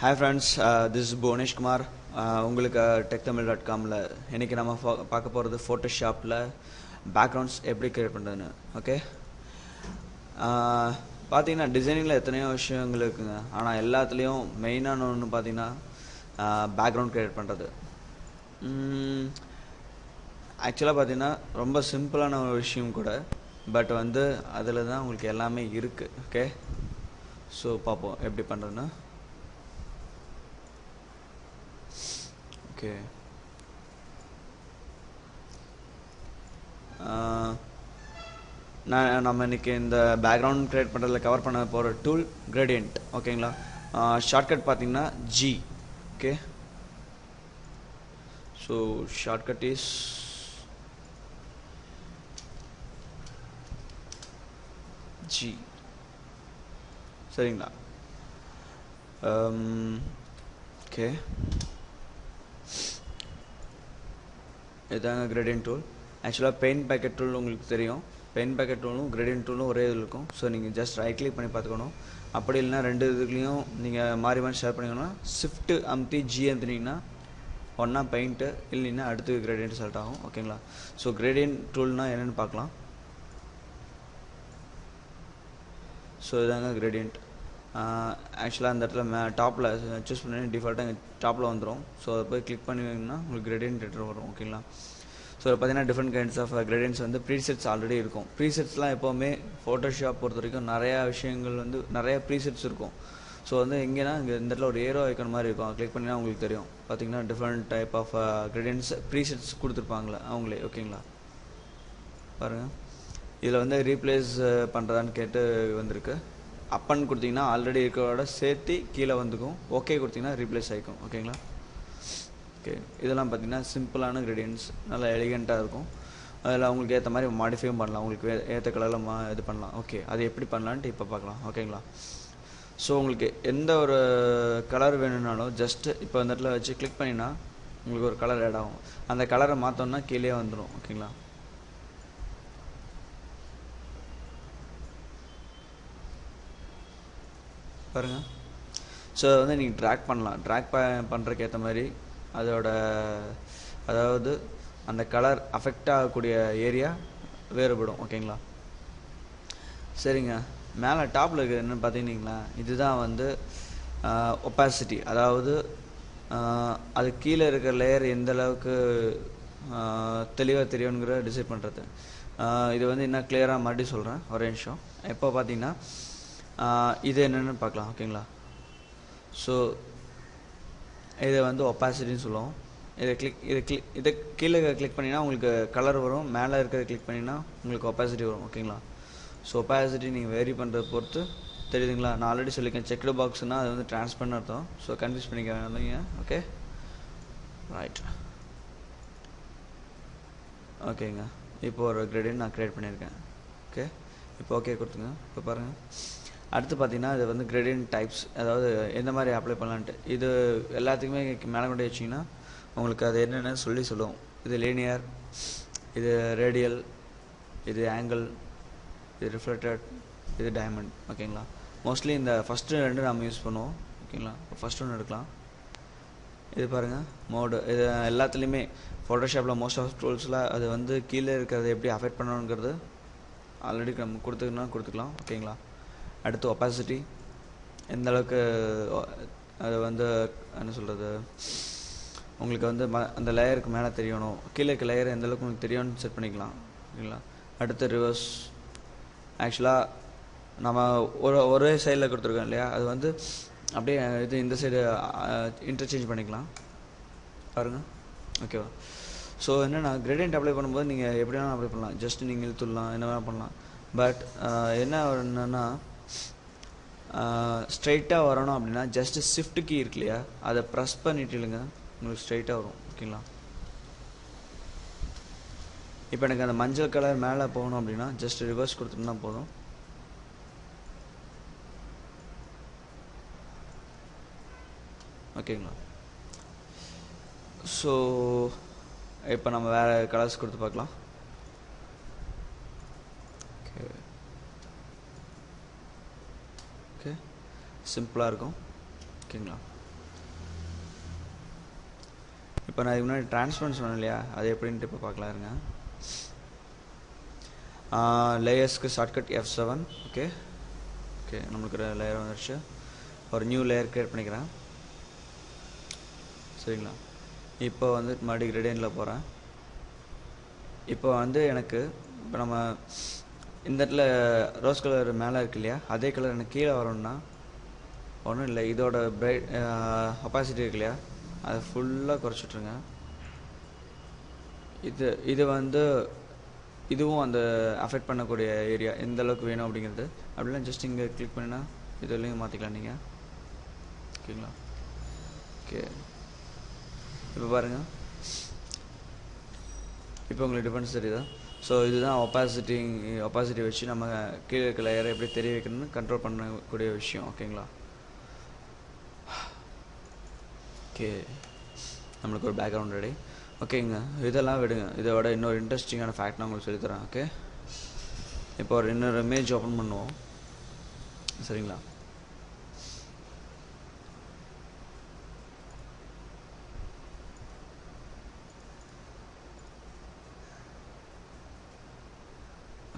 Hi friends, this is Bhuvanesh Kumar. உங்களுக்கு techtamil.comல இன்னைக்கு நம்ம பார்க்க போகிறது ஃபோட்டோஷாப்பில் பேக்ரவுண்ட்ஸ் எப்படி கிரியேட் பண்ணுறதுன்னு. ஓகே, பார்த்தீங்கன்னா டிசைனிங்கில் எத்தனையோ விஷயங்கள் இருக்குங்க. ஆனால் எல்லாத்துலேயும் மெயினான ஒன்று பார்த்தீங்கன்னா பேக்ரவுண்ட் கிரியேட் பண்ணுறது. ஆக்சுவலாக பார்த்தீங்கன்னா ரொம்ப சிம்பிளான ஒரு விஷயம் கூட, பட் வந்து அதில் தான் உங்களுக்கு எல்லாமே இருக்குது. ஓகே, ஸோ பார்ப்போம் எப்படி பண்ணுறதுன்னு. ஓகே, நம்ம இன்றைக்கி இந்த பேக்ரவுண்ட் க்ரியேட் பண்ணுறதுல கவர் பண்ண போகிற டூல் கிரேடியன்ட். ஓகேங்களா, ஷார்ட்கட் பார்த்தீங்கன்னா G. Okay, so shortcut is G. சரிங்களா? ஓகே, இதுதாங்க கிரேடியன்ட் டூல். ஆக்சுவலாக பெயிண்ட் பேக்கெட் டூல் உங்களுக்கு தெரியும். பெயிண்ட் பேக்கெட் டூலும் கிரேடியன்ட் டூலும் ஒரே இதில் இருக்கும். ஸோ நீங்கள் ஜஸ்ட் ரைட் கிளிக் பண்ணி பார்த்துக்கணும். அப்படி இல்லைனா ரெண்டு இதுலேயும் நீங்கள் மாறி ஷேர் பண்ணிக்கணும்னா ஷிஃப்ட்டு அமுத்தி ஜி அமுத்தினீங்கன்னா ஒன்றா பெயிண்ட்டு, இல்லைன்னா அடுத்து கிரேடியன்ட் செலக்ட் ஆகும். ஓகேங்களா? ஸோ கிரேடியன்ட் டூல்னால் என்னென்னு பார்க்கலாம். ஸோ இதாங்க கிரேடியன்ட். ஆக்சுவலாக அந்த இடத்துல டாப்பில் சூஸ் பண்ணி டிஃபால்ட்டாக இங்கே டாப்பில் வந்துடும். ஸோ அதை போய் கிளிக் பண்ணிங்கன்னா உங்களுக்கு கிரேடியன்ட் எடிட்டர் வரும். ஓகேங்களா? ஸோ பார்த்தீங்கன்னா டிஃப்ரெண்ட் கைண்ட்ஸ் ஆஃப் கிரேடியன்ட்ஸ் வந்து ப்ரீசெட்ஸ் ஆல்ரெடி இருக்கும். ப்ரீசெட்ஸ்லாம் எப்போவுமே ஃபோட்டோஷாப் பொறுத்த வரைக்கும் நிறையா விஷயங்கள் வந்து நிறைய ப்ரீசெட்ஸ் இருக்கும். ஸோ வந்து எங்கேனா இங்கே இந்த இடத்துல ஒரு ஏரோ ஐக்கான் மாதிரி இருக்கும். கிளிக் பண்ணினா உங்களுக்கு தெரியும். பார்த்தீங்கன்னா different type of gradients presets கொடுத்துருப்பாங்களே அவங்களே. ஓகேங்களா? பாருங்கள், இதில் வந்து ரீப்ளேஸ் பண்ணுறதான்னு கேட்டு வந்திருக்கு. அப்பன்னு கொடுத்தீங்கன்னா ஆல்ரெடி இருக்கிறதோட சேர்த்து கீழே வந்துக்கும். ஓகே கொடுத்தீங்கன்னா ரீப்ளேஸ் ஆகிக்கும். ஓகேங்களா? ஓகே, இதெல்லாம் பார்த்தீங்கன்னா சிம்பிளான கிரேடியன்ட்ஸ், நல்லா எலிகெண்ட்டாக இருக்கும். அதில் அவங்களுக்கு ஏற்ற மாதிரி மாடிஃபையும் பண்ணலாம். உங்களுக்கு ஏற்ற கலரில் இது பண்ணலாம். ஓகே, அது எப்படி பண்ணலான்ட்டு இப்போ பார்க்கலாம். ஓகேங்களா? ஸோ உங்களுக்கு எந்த ஒரு கலர் வேணும்னாலும் ஜஸ்ட்டு இப்போ இந்த இடத்துல வச்சு கிளிக் பண்ணினா உங்களுக்கு ஒரு கலர் ஆட் ஆகும். அந்த கலரை மாற்றோன்னா கீழே வந்துடும். ஓகேங்களா? பாருங்கள், ஸோ வந்து நீங்கள் ட்ராக் பண்ணலாம். ட்ராக் பண்ணுறதுக்கு ஏற்ற மாதிரி அதோட அதாவது அந்த கலர் அஃபெக்ட் ஆகக்கூடிய ஏரியா வேறுபடும். ஓகேங்களா? சரிங்க, மேலே டாப்பில் இருக்கிறது என்னென்னு பார்த்தீங்கன்னா இதுதான் வந்து ஒப்பாசிட்டி. அதாவது அது கீழே இருக்கிற லேயர் எந்த அளவுக்கு தெளிவாக தெரியுங்கிற டிசைட் பண்ணுறது. இது வந்து இன்னும் கிளியராக மறுபடியும் சொல்கிறேன், ஒரே நிமிஷம். இப்போ பார்த்தீங்கன்னா இது என்னென்னு பார்க்கலாம். ஓகேங்களா? ஸோ இதை வந்து ஒப்பாசிட்டின்னு சொல்லுவோம். இதை கீழே கிளிக் பண்ணிங்கன்னா உங்களுக்கு கலர் வரும். மேலே இருக்கிறத கிளிக் பண்ணிங்கன்னா உங்களுக்கு ஒப்பாசிட்டி வரும். ஓகேங்களா? ஸோ ஒப்பாசிட்டி நீங்கள் வேரி பண்ணுறத பொறுத்து தெரியுதுங்களா? நான் ஆல்ரெடி சொல்லியிருக்கேன், செக்டு பாக்ஸ்னால் அது வந்து ட்ரான்ஸ்பரண்ட் அர்த்தம். ஸோ கன்ஃபியூஸ் பண்ணிக்க வேண்டாங்க. Okay, right. ஓகேங்க, இப்போ ஒரு கிரேடியன்ட் நான் க்ரியேட் பண்ணியிருக்கேன். ஓகே, இப்போ ஓகே கொடுத்துங்க. இப்போ பாருங்கள், அடுத்து பார்த்தீங்கன்னா இது வந்து கிரேடியன்ட் டைப்ஸ், அதாவது எந்த மாதிரி அப்ளை பண்ணலான்ட்டு. இது எல்லாத்துக்குமே மேலே கொண்டு வச்சிங்கன்னா உங்களுக்கு அது என்னென்னு சொல்லுவோம். இது லீனியர், இது ரேடியல், இது ஆங்கிள், இது ரிஃப்ளெக்டட், இது டைமண்ட். ஓகேங்களா? மோஸ்ட்லி இந்த ஃபஸ்ட்டு ரெண்டு நம்ம யூஸ் பண்ணுவோம். ஓகேங்களா? ஃபஸ்ட் ஒன்று எடுக்கலாம். இது பாருங்கள் மோடு. இது எல்லாத்துலேயுமே ஃபோட்டோஷாப்பில் மோஸ்ட் ஆஃப் டூல்ஸில் அது வந்து கீழே இருக்கிறது எப்படி அஃபெக்ட் பண்ணணுங்கிறது ஆல்ரெடி நம்ம கொடுத்துக்கலாம். ஓகேங்களா? அடுத்து ஒப்பாசிட்டி, எந்த அளவுக்கு அது வந்து என்ன சொல்கிறது, உங்களுக்கு வந்து அந்த லேயருக்கு மேலே தெரியணும், கீழே இருக்க லேயர் எந்த அளவுக்கு உங்களுக்கு தெரியும்னு செட் பண்ணிக்கலாம். ஓகேங்களா? அடுத்து ரிவர்ஸ். ஆக்சுவலாக நம்ம ஒரே சைடில் கொடுத்துருக்கோம் இல்லையா, அது வந்து அப்படியே இது இந்த சைடு இன்டர்சேஞ்ச் பண்ணிக்கலாம். பாருங்கள். ஓகேவா? ஸோ என்னென்னா கிரேடியன்ட் அப்ளை பண்ணும்போது நீங்கள் எப்படி வேணாலும் அப்ளை பண்ணலாம். ஜஸ்ட் நீங்கள் இழுத்துடலாம், என்ன வேணால் பண்ணலாம். பட் என்ன என்னென்னா ஸ்ட்ரைட்டாக வரணும் அப்படின்னா ஜஸ்ட்டு ஷிஃப்ட் கீ இருக்கு இல்லையா, அதை ப்ரெஸ் பண்ணிட்டு இல்லைங்க, உங்களுக்கு ஸ்ட்ரைட்டாக வரும். ஓகேங்களா? இப்போ எனக்கு அந்த மஞ்சள் கலர் மேலே போகணும் அப்படின்னா ஜஸ்ட் ரிவர்ஸ் கொடுத்துட்டோம்னா போதும். ஓகேங்களா? ஸோ இப்போ நம்ம வேறு கலர்ஸ் கொடுத்து பார்க்கலாம். ஓகே, ஓகே, சிம்பிளாக இருக்கும். ஓகேங்களா? இப்போ நான் இதுக்கு முன்னாடி ட்ரான்ஸ்பரன்ட் சொன்னேன் இல்லையா, அது எப்படின்ட்டு இப்போ பார்க்கலாம் இருங்க. லேயர்ஸ்க்கு ஷார்ட்கட் F7. ஓகே ஓகே, நம்மளுக்கு ஒரு லேயர் வந்துடுச்சு. ஒரு நியூ லேயர் க்ரியேட் பண்ணிக்கிறேன். சரிங்களா? இப்போ வந்து மறுபடியும் கிரேடியன்ட்டில் போகிறேன். இப்போ வந்து எனக்கு இப்போ நம்ம இந்த இடத்துல ரோஸ் கலர் மேலே இருக்கு இல்லையா, அதே கலர் எனக்கு கீழே வரணும்னா ஒன்றும் இல்லை, இதோட பிரைட் ஒப்பாசிட்டி இருக்கு இல்லையா, அதை ஃபுல்லாக குறைச்சிட்ருங்க. இது வந்து இதுவும் அந்த அஃபெக்ட் பண்ணக்கூடிய ஏரியா எந்த அளவுக்கு வேணும் அப்படிங்கிறது. அப்படிலாம் ஜஸ்ட் இங்கே கிளிக் பண்ணினா இதுலேயும் மாற்றிக்கலாம் நீங்கள். ஓகேங்களா? ஓகே, இப்போ பாருங்கள், இப்போ உங்களுக்கு டிஃபரன்ஸ் தெரியுதா? ஸோ இதுதான் ஒப்பாசிட்டி வச்சு நம்ம கீழே இருக்க லேயரை எப்படி தெரிய வைக்கணும்னு கண்ட்ரோல் பண்ணக்கூடிய விஷயம். ஓகேங்களா? ஓகே, நம்மளுக்கு ஒரு பேக்ரவுண்ட் ரெடி. ஓகேங்க, இதெல்லாம் விடுங்க. இதோட இன்னொரு இன்ட்ரெஸ்டிங்கான ஃபேக்ட் நான் உங்களுக்கு சொல்லித்தரேன். ஓகே, இப்போ ஒரு இன்னொரு இமேஜ் ஓப்பன் பண்ணுவோம். சரிங்களா?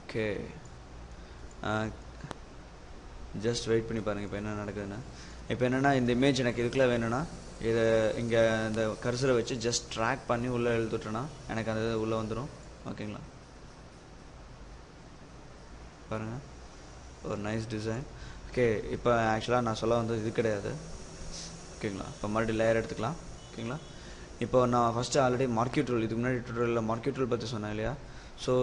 ஓகே, ஜஸ்ட் வெயிட் பண்ணி பாருங்கள் இப்போ என்ன நடக்குதுன்னு. இப்போ என்னென்னா, இந்த இமேஜ் எனக்கு இதுக்குள்ளே வேணும்னா இதை இங்கே இந்த கர்சரை வச்சு ஜஸ்ட் ட்ராக் பண்ணி உள்ளே எழுத்துட்டோன்னா எனக்கு அந்த இது உள்ளே வந்துடும். ஓகேங்களா? பாருங்கள், ஒரு நைஸ் டிசைன். ஓகே, இப்போ ஆக்சுவலாக நான் சொல்ல வந்தது இது கிடையாது. ஓகேங்களா? இப்போ மறுபடியும் லேயர் எடுத்துக்கலாம். ஓகேங்களா? இப்போ நான் ஃபஸ்ட்டு ஆல்ரெடி மார்க்கெட் ரூல், இதுக்கு முன்னாடி ட்யூட்டோரியலில் மார்க்கெட் ரூல் பற்றி சொன்னேன் இல்லையா. ஸோ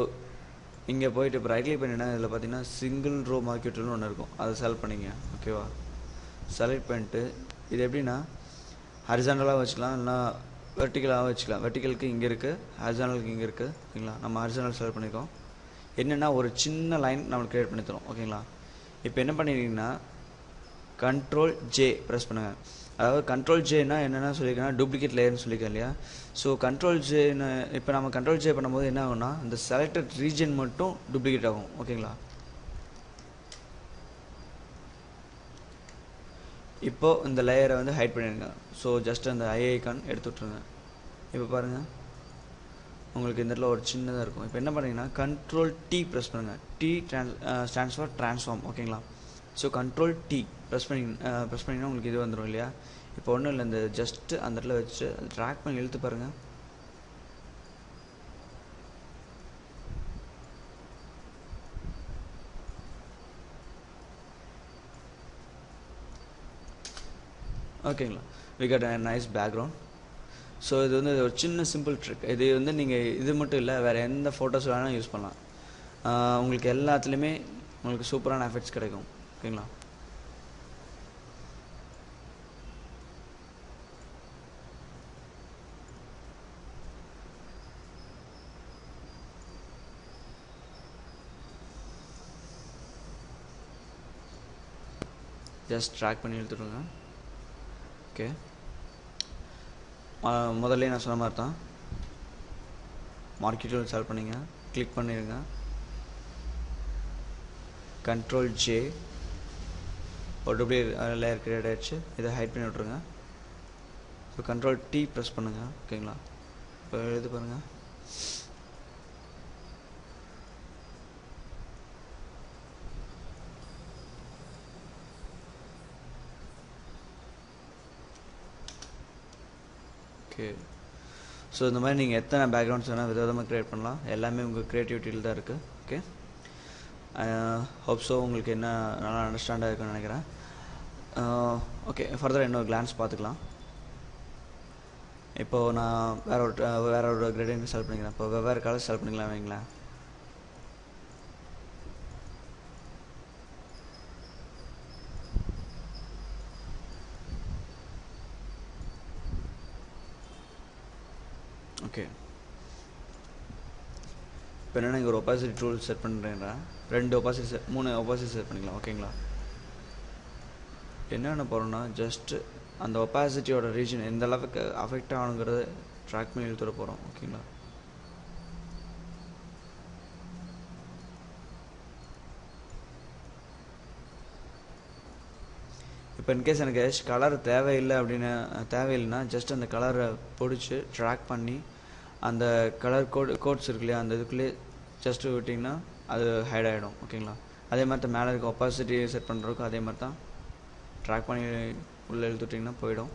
இங்கே போயிட்டு இப்போ ரைட் கிளிக் பண்ணினா இதில் பார்த்தீங்கன்னா சிங்கிள் ரோ மார்க்கெட் ரூல்னு ஒன்று இருக்கும், அதை செலக்ட் பண்ணிங்க. ஓகேவா? செலக்ட் பண்ணிட்டு இது எப்படின்னா ஹரிசாண்டலாக வச்சுக்கலாம், இல்லைனா வெர்டிக்கலாக வச்சுக்கலாம். வெர்டிக்கலுக்கு இங்கே இருக்குது, ஹரிசாண்டலுக்கு இங்கே இருக்குது. ஓகேங்களா? நம்ம ஹரிசாண்டல் செலக்ட் பண்ணியிருக்கோம். என்னென்னா ஒரு சின்ன லைன் நம்மளுக்கு க்ரியேட் பண்ணி தரோம். ஓகேங்களா? இப்போ என்ன பண்ணிட்டீங்கன்னா Ctrl J ப்ரெஸ் பண்ணுங்கள். அதாவது Ctrl Jனா என்னென்னா சொல்லியிருக்கேன்னா டூப்ளிகேட் லேயர்னு சொல்லியிருக்கேன் இல்லையா. ஸோ Ctrl Jன்னு இப்போ நம்ம Ctrl J பண்ணும்போது என்ன ஆகும்னா இந்த செலக்டட் ரீஜன் மட்டும் டூப்ளிகேட் ஆகும். ஓகேங்களா? இப்போது இந்த லேயரை வந்து ஹைட் பண்ணிடுங்க. ஸோ ஜஸ்ட் அந்த ஐகான் எடுத்து விட்ருங்க. இப்போ பாருங்கள், உங்களுக்கு இந்த இடத்துல ஒரு சின்னதாக இருக்கும். இப்போ என்ன பண்ணுறீங்கன்னா Ctrl T ப்ரெஸ் பண்ணுங்கள். T stands for transform. ஓகேங்களா? ஸோ Ctrl T ப்ரெஸ் பண்ணிங்கன்னா உங்களுக்கு இது வந்துடும் இல்லையா. இப்போ ஒன்றும் இல்லை, இந்த ஜஸ்ட்டு அந்த இடத்துல வச்சு அது ட்ராக் பண்ணி இழுத்து பாருங்கள். ஓகேங்களா? We got a nice background. So இது வந்து ஒரு சின்ன சிம்பிள் ட்ரிக். இது வந்து நீங்கள் இது மட்டும் இல்லை, வேறு எந்த ஃபோட்டோஸ் வேணாலும் யூஸ் பண்ணலாம். உங்களுக்கு எல்லாத்துலேயுமே உங்களுக்கு சூப்பரான எஃபெக்ட்ஸ் கிடைக்கும். ஓகேங்களா? ஜஸ்ட் ட்ராக் பண்ணி எடுத்துடுங்க. ஓகே, முதல்ல நான் சொன்ன மாதிரி தான் மார்க்கெட் ரூல் செலக்ட் பண்ணிங்க, கிளிக் பண்ணிடுங்க. Ctrl J, ஒரு டூப்ளிகேட் லேயர் கிரியேட் ஆகிடுச்சு. இதை ஹைட் பண்ணி விட்ருங்க. ஸோ Ctrl T ப்ரெஸ் பண்ணுங்கள். ஓகேங்களா? இப்போ எழுது பாருங்கள். ஓகே, ஸோ இந்த மாதிரி நீங்கள் எத்தனை பேக்ரவுண்ட்ஸ் வேணால் விதவிதமாக க்ரியேட் பண்ணலாம். எல்லாமே உங்கள் க்ரியேட்டிவிட்டியில் தான் இருக்குது. ஓகே, ஹோப் ஸோ உங்களுக்கு என்ன நல்லா அண்டர்ஸ்டாண்டாக இருக்குன்னு நினைக்கிறேன். ஓகே, ஃபர்தர் இன்னொரு கிளான்ஸ் பார்த்துக்கலாம். இப்போது நான் வேற ஒரு கிரேடியன்ட் செலக்ட் பண்ணிக்கிறேன். இப்போ வெவ்வேறு கலர் செலக்ட் பண்ணிக்கலாம் வைங்களேன். ஓகே, இப்போ என்னென்னா இங்கே ஒரு ஒப்பாசிட்டி டூல் செட் பண்ணுறேன். 3 ஒப்பாசிட்டி செட் பண்ணிக்கலாம். ஓகேங்களா? என்னென்ன போகிறோன்னா ஜஸ்ட்டு அந்த ஒப்பாசிட்டியோட ரீஜன் எந்த அளவுக்கு அஃபெக்ட் ஆகணுங்கிறத ட்ராக் பண்ணி இழுத்துட போகிறோம். ஓகேங்களா? இப்போ இன்கேஸ் எனக்கு கலர் தேவையில்லைன்னா ஜஸ்ட் அந்த கலரை பிடிச்சி ட்ராக் பண்ணி அந்த கலர் கோட்ஸ் இருக்கு இல்லையா, அந்த இதுக்குள்ளேயே ஜஸ்ட்டு விட்டிங்கன்னா அது ஹைட் ஆகிடும். ஓகேங்களா? அதே மாதிரி தான் மேலே இருக்க ஒப்பாசிட்டி செட் பண்ணுறதுக்கும் அதே மாதிரி தான் ட்ராக் பண்ணி உள்ளே இழுத்துட்டிங்கன்னா போயிடும்.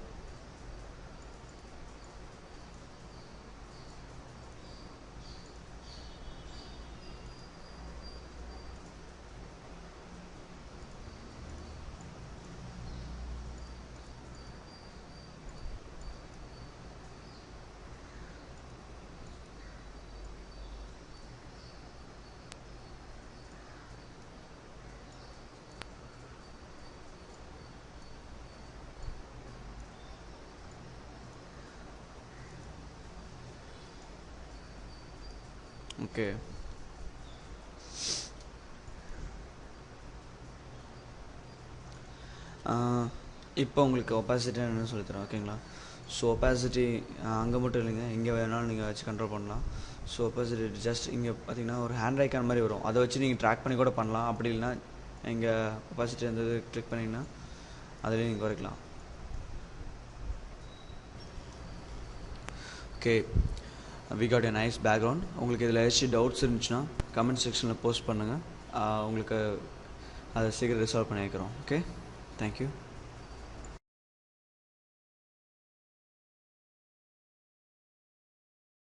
ஓகே, இப்போ உங்களுக்கு ஒப்பாசிட்டி என்னன்னு சொல்லித்தரேன். ஓகேங்களா? ஸோ ஒப்பாசிட்டி அங்கே மட்டும் இல்லைங்க, எங்கே வேணாலும் நீங்கள் வச்சு கண்ட்ரோல் பண்ணலாம். ஸோ ஒப்பாசிட்டி ஜஸ்ட் இங்கே பார்த்தீங்கன்னா ஒரு ஹேண்ட் ஐக்கான் மாதிரி வரும், அதை வச்சு நீங்கள் ட்ராக் பண்ணி கூட பண்ணலாம். அப்படி இல்லைன்னா இங்கே ஒப்பாசிட்டி அந்த இது கிளிக் பண்ணிங்கன்னா அதுலேயும் நீங்கள் குறைக்கலாம். Okay, we got a nice background. உங்களுக்கு இதில் ஏதாச்சும் டவுட்ஸ் இருந்துச்சுன்னா கமெண்ட் செக்ஷனில் போஸ்ட் பண்ணுங்கள். உங்களுக்கு அதை சீக்கிரம் ரிசால்வ் பண்ணி வைக்கிறோம். Okay, thank you.